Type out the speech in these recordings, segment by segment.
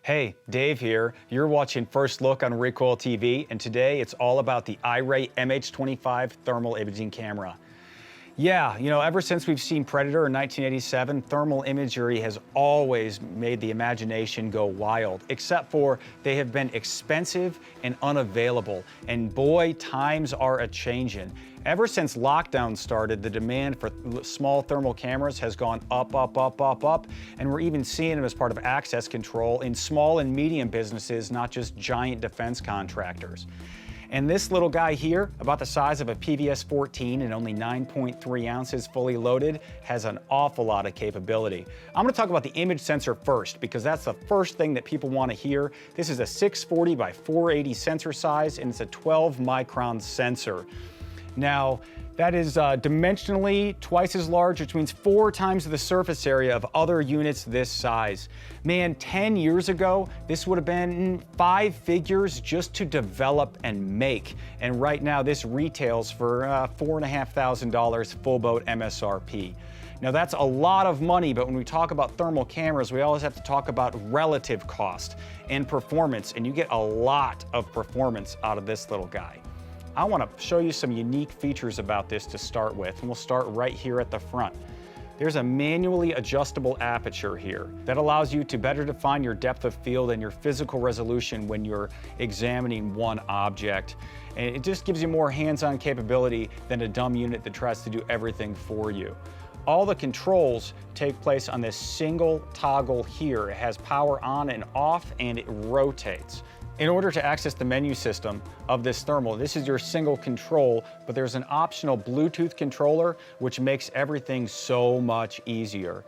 Hey, Dave here. You're watching First Look on RECOILtv, and today it's all about the iRay MH25 Thermal Imaging Camera. Yeah, ever since we've seen Predator in 1987, thermal imagery has always made the imagination go wild, except for they have been expensive and unavailable. And boy, times are a-changin'. Ever since lockdown started, the demand for small thermal cameras has gone up, and we're even seeing them as part of access control in small and medium businesses, not just giant defense contractors. And this little guy here, about the size of a PVS-14 and only 9.3 ounces fully loaded, has an awful lot of capability. I'm gonna talk about the image sensor first, because that's the first thing that people wanna hear. This is a 640 by 480 sensor size, and it's a 12 micron sensor. Now, that is dimensionally twice as large, which means 4 times the surface area of other units this size. Man, 10 years ago, this would have been 5 figures just to develop and make. And right now, this retails for $4,500 full boat MSRP. Now that's a lot of money, but when we talk about thermal cameras, we always have to talk about relative cost and performance, and you get a lot of performance out of this little guy. I want to show you some unique features about this to start with, and we'll start right here at the front. There's a manually adjustable aperture here that allows you to better define your depth of field and your physical resolution when you're examining one object. And it just gives you more hands-on capability than a dumb unit that tries to do everything for you. All the controls take place on this single toggle here. It has power on and off, and it rotates. In order to access the menu system of this thermal, this is your single control, but there's an optional Bluetooth controller, which makes everything so much easier.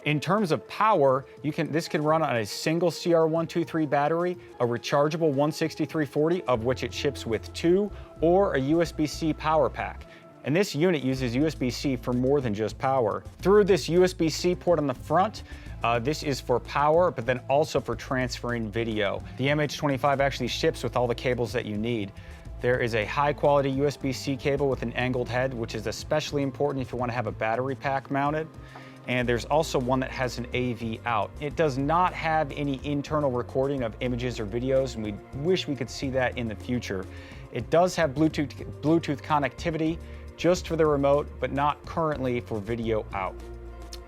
In terms of power, this can run on a single CR123 battery, a rechargeable 16340, of which it ships with 2, or a USB-C power pack. And this unit uses USB-C for more than just power. Through this USB-C port on the front, this is for power, but then also for transferring video. The MH25 actually ships with all the cables that you need. There is a high-quality USB-C cable with an angled head, which is especially important if you want to have a battery pack mounted. And there's also one that has an AV out. It does not have any internal recording of images or videos, and we wish we could see that in the future. It does have Bluetooth connectivity just for the remote, but not currently for video out.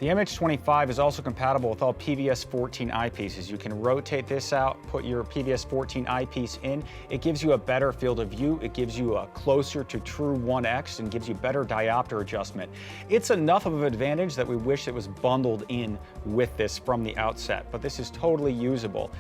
The MH25 is also compatible with all PVS-14 eyepieces. You can rotate this out, put your PVS-14 eyepiece in. It gives you a better field of view. It gives you a closer to true 1x and gives you better diopter adjustment. It's enough of an advantage that we wish it was bundled in with this from the outset, but this is totally usable.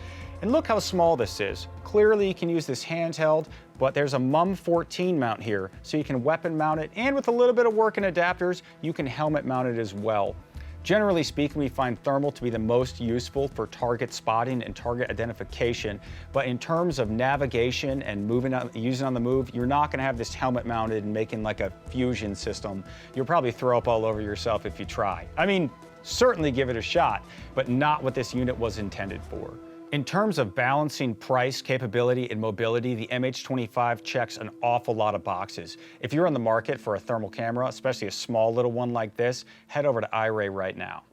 And look how small this is. Clearly you can use this handheld, but there's a MUM14 mount here, so you can weapon mount it, and with a little bit of work in adapters, you can helmet mount it as well. Generally speaking, we find thermal to be the most useful for target spotting and target identification, but in terms of navigation and using on the move, you're not gonna have this helmet mounted and making like a fusion system. You'll probably throw up all over yourself if you try. I mean, certainly give it a shot, but not what this unit was intended for. In terms of balancing price, capability, and mobility, the MH25 checks an awful lot of boxes. If you're on the market for a thermal camera, especially a small little one like this, head over to iRay right now.